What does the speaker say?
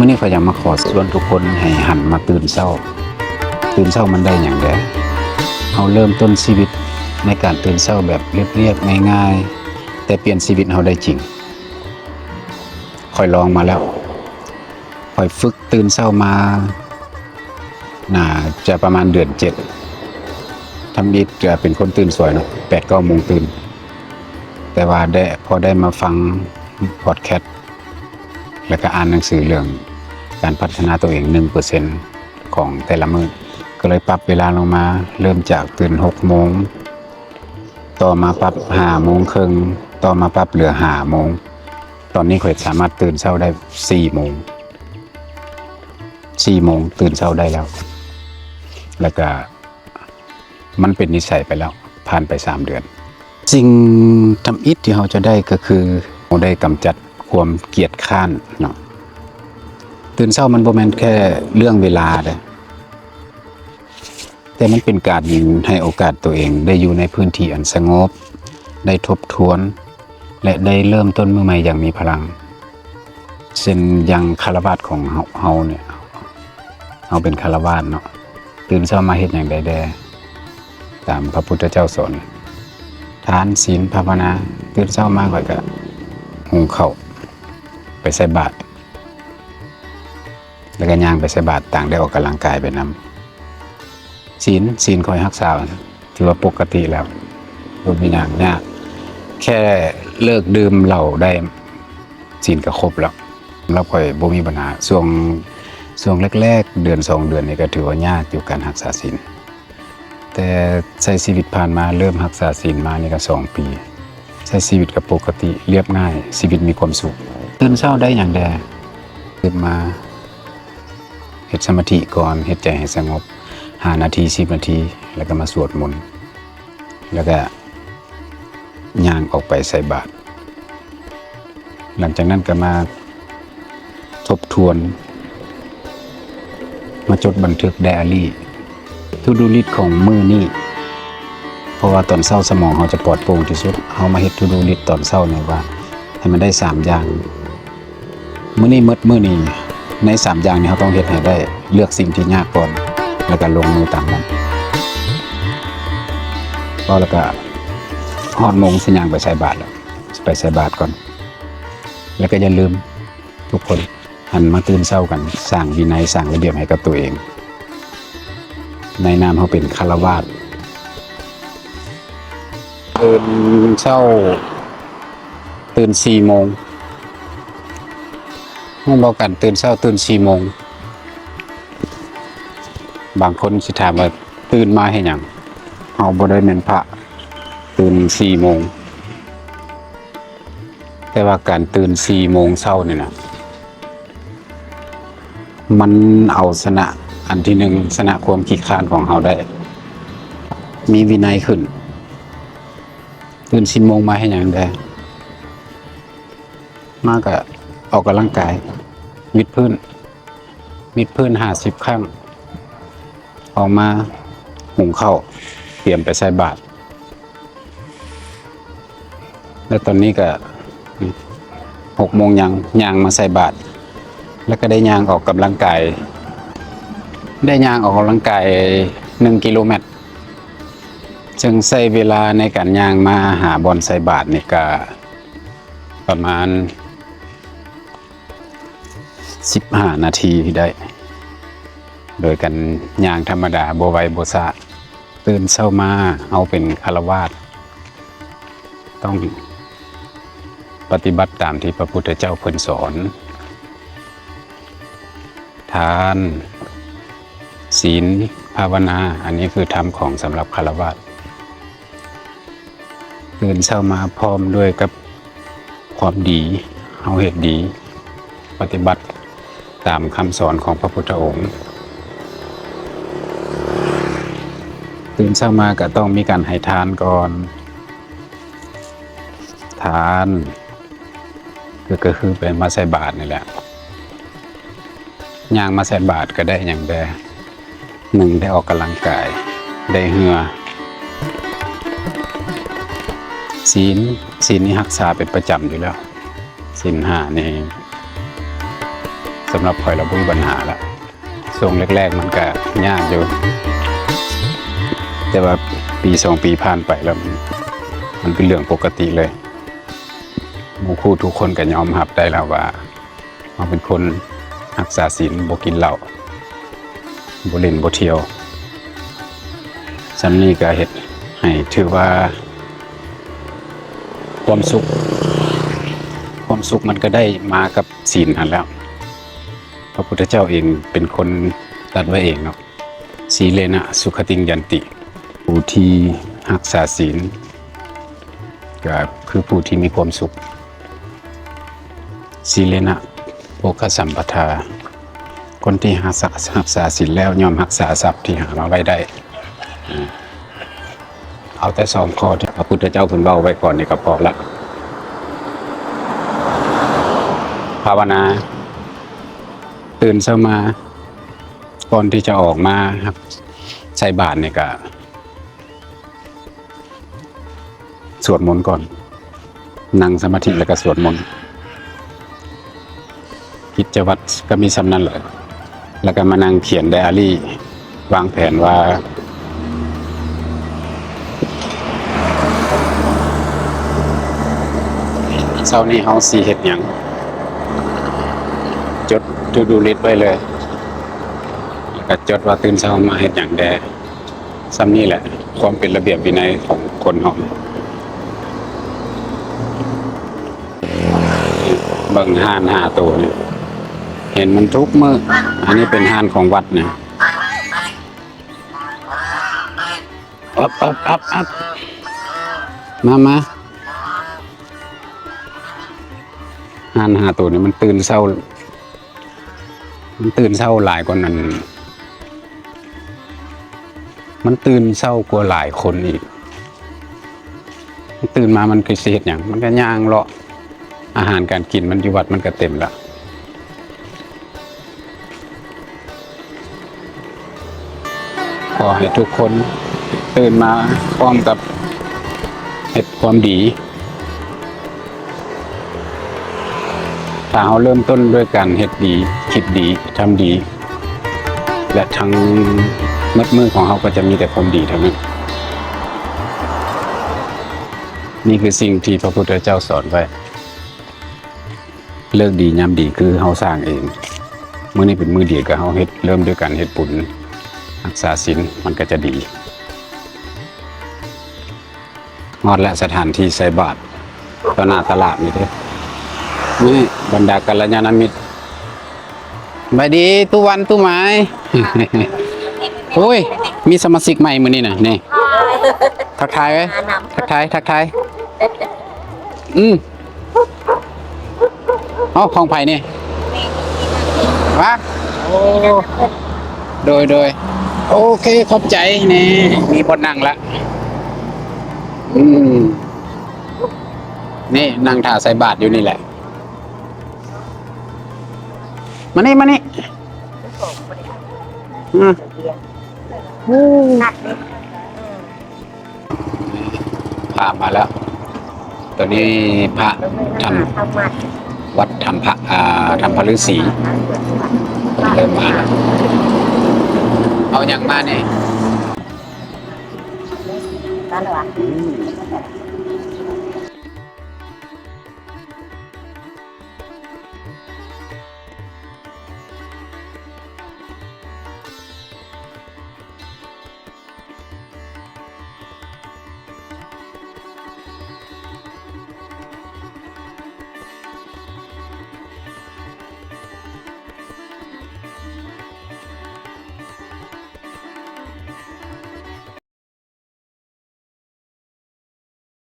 มื่อนี้ข้อยอยากมาขอชวนทุกคนให้หันมาตื่นเช้ามันได้อย่างไรเอาเริ่มต้นชีวิตในการตื่นเช้าแบบเรียบๆง่ายๆแต่เปลี่ยนชีวิตเราได้จริงข้อยลองมาแล้วข้อยฝึกตื่นเช้ามาน่าจะประมาณเดือน7ทำอิฐจะเป็นคนตื่นสวยเนาะ8-9 โมงตื่นแต่ว่าพอได้มาฟังพอดแคสต์แล้วก็อ่านหนังสือเรื่องการพัฒนาตัวเอง 1% ของแต่ละมื้อก็เลยปรับเวลาลงมาเริ่มจากตื่น6 โมงต่อมาปรับ5 โมงครึ่งต่อมาปรับเหลือ5 โมงตอนนี้ข้อยสามารถตื่นเช้าได้4 โมงตื่นเช้าได้แล้วก็มันเป็นนิสัยไปแล้วผ่านไป3 เดือนสิ่งทำอิฐที่เราจะได้ก็คือเราได้กำจัดความเกียจคร้านเนาะตื่นเช้ามันบ่แม่นแค่เรื่องเวลาเด้อแต่มันเป็นการให้โอกาสตัวเองได้อยู่ในพื้นที่อันสงบได้ทบทวนและได้เริ่มต้นมื้อใหม่อย่างมีพลังเช่นอย่างคฤหัสถ์ของเฮาเนี่ยเฮาเป็นคฤหัสถ์เนาะตื่นเช้ามาเฮ็ดหยังได้แด่ตามพระพุทธเจ้าสอนทานศีลภาวนาตื่นเช้ามาข้อยก็หุงข้าวไปใส่บาตรแล้วก็ย่างไปใส่บาตรต่างได้ออกกำลังกายไปนำศีลคอยรักษาถือว่าปกติแล้วบ่มีหยังยากแค่เลิกดื่มเหล้าได้ศีลก็ครบแล้วค่อยบ่มีปัญหาช่วงแรกๆเดือน2 เดือนนี่ก็ถือว่ายากอยู่การรักษาศีลแต่ใช้ชีวิตผ่านมาเริ่มรักษาศีลมานี่ก็2 ปีใช้ชีวิตกับปกติเรียบง่ายชีวิตมีความสุขตื่นเช้าได้อย่างใดตื่นมาเฮ็ดสมาธิก่อนเฮ็ดใจให้สงบ5 นาที10 นาทีแล้วก็มาสวดมนต์แล้วก็ย่างออกไปใส่บาตรหลังจากนั้นก็มาทบทวนมาจดบันทึกไดอารี่ทูดูลิสต์ของมื้อนี้เพราะว่าตอนเช้าสมองเราจะปลอดโปร่งที่สุดเรามาเฮ็ดทูดูลิสต์ตอนเช้าเนี่ยว่าให้มันได้3 อย่างมื้อนี้มื้อนี้ใน3 อย่างนี้เราต้องเฮ็ดให้ได้เลือกสิ่งที่ยากก่อนแล้วก็ลงมือตามนั้นแล้วก็ฮอดโมงสิย่างไปใส่บาตรแล้วไปใส่บาตรก่อนแล้วก็อย่าลืมทุกคนหันมาตื่นเช้ากันสร้างวินัยสร้างระเบียบให้กับตัวเองในนามเขาเป็นฆราวาสตื่นเช้าตื่น4 โมงเราบอกกันตื่นเช้าตื่น4 โมงบางคนสิถามว่าตื่นมาให้หยังเฮาบ่ได้แม่นพระตื่น4 โมงแต่ว่าการตื่น4 โมงเช้านี่นะมันเอาชนะอันที่1ชนะความขี้คร้านของเฮาได้มีวินัยขึ้นตื่น4 โมงมาให้หยังได้มาก็ออกกำลังกายวิดพื้น50 ครั้งออกมาหุงข้าวเตรียมไปใส่บาตรแล้วตอนนี้ก็6 โมงย่างมาใส่บาตรแล้วก็ได้ย่างออกกำลังกาย1 กิโลเมตรจึงใช้เวลาในการย่างมาหาบอนใส่บาตรนี่ก็ประมาณ15 นาทีได้โดยกันย่างธรรมดาบ่ไวบ่ช้าตื่นเช้ามาเอาเป็นฆราวาสต้องปฏิบัติตามที่พระพุทธเจ้าเพิ่นสอนทานศีลภาวนาอันนี้คือธรรมของสำหรับฆราวาสตื่นเช้ามาพร้อมด้วยกับความดีเฮาเฮ็ดดีปฏิบัติตามคำสอนของพระพุทธองค์ตื่นเช้ามาก็ต้องมีการให้ทานก่อนทานก็คือไปมาใส่บาตรนี่แหละย่างมาใส่บาตรก็ได้อย่างใด1ได้ออกกำลังกายได้เหงื่อศีลนี่รักษาเป็นประจำอยู่แล้วศีล 5นี่ สำหรับข่อยเราบ่มีปัญหาละช่วงแรกๆมันก็ยากอยู่แต่ว่าปี2 ปีผ่านไปแล้วมันเป็นเรื่องปกติเลยหมู่คู่ทุกคนก็ยอมรับได้แล้วว่าเราเป็นคนรักษาศีลบ่กินเหล้าบ่เล่นบ่เที่ยวซ้ำนี้ก็เฮ็ดให้ถือว่าความสุขมันก็ได้มากับศีลนั่นแล้วพระพุทธเจ้าเองเป็นคนตรัสไว้เองเนาะสีเลนะสุขติงยันติผู้ที่รักษาศีลก็คือผู้ที่มีความสุขสีเลนะโภคสัมปทาคนที่รักษาศีลแล้วย่อมรักษาทรัพย์ที่หามาไว้ได้เอาแต่2 ข้อที่พระพุทธเจ้าเพิ่นเว้าไว้ก่อนนี่ก็พอละภาวนาตื่นเช้ามาก่อนที่จะออกมาครับใส่บาตรเนี่ยก็สวดมนต์ก่อนนั่งสมาธิแล้วก็สวดมนต์กิจวัตรก็มีสำนั้นแหละแล้วก็มานั่งเขียนไดอารี่วางแผนว่าเช้านี้เฮาสิเฮ็ดหยังจด to do list ไว้เลยแล้วก็จดว่าตื่นเช้ามาเฮ็ดหยังแดซ้ำนี่แหละความเป็นระเบียบวินัยของคนเฮาเบิ่งห่าน5 ตัวนี่เห็นมันทุกมื้ออันนี้เป็นห่านของวัดเนี่ยอับมาห่าน5 ตัวนี่มันตื่นเช้าหลายกว่านั้นมันตื่นเช้ากว่าหลายคนอีกมันตื่นมามันคือสิเฮ็ดหยังมันก็ย่างเลาะอาหารการกินมันอยู่วัดมันก็เต็มแล้วขอให้ทุกคนตื่นมาพร้อมกับเฮ็ดความดีถ้าเราเริ่มต้นด้วยการเฮ็ดดีคิดดีทำดีและทั้งมัดมือของเราก็จะมีแต่ความดีทั้งนั้นนี่คือสิ่งที่พระพุทธเจ้าสอนไว้เลิกดียามดีคือเราสร้างเองมื้อนี้เป็นมื้อดีก็เราเฮ็ดเริ่มด้วยการเฮ็ดบุญรักษาศีลมันก็จะดีงอดและสถานที่ใส่บาตรต่อหน้าตลาดนี่เด้อนี่บรรดากัลยาณมิตรบายดีตุวันตุหมาย โอ้ยมีสมาชิกใหม่มื้อนี้น่ะนี่ทักทายไว้ทักทายของไผ่นี่วะโอ้โดยโอเคขอบใจนี่มีบนนั่งละนี่นั่งถ่าใส่บาตรอยู่นี่แหละมานี่พระมาแล้วตัวนี้พระทำวัดทำพระฤาษีเริ่มมาแล้วเอาอย่างมาเนี่ย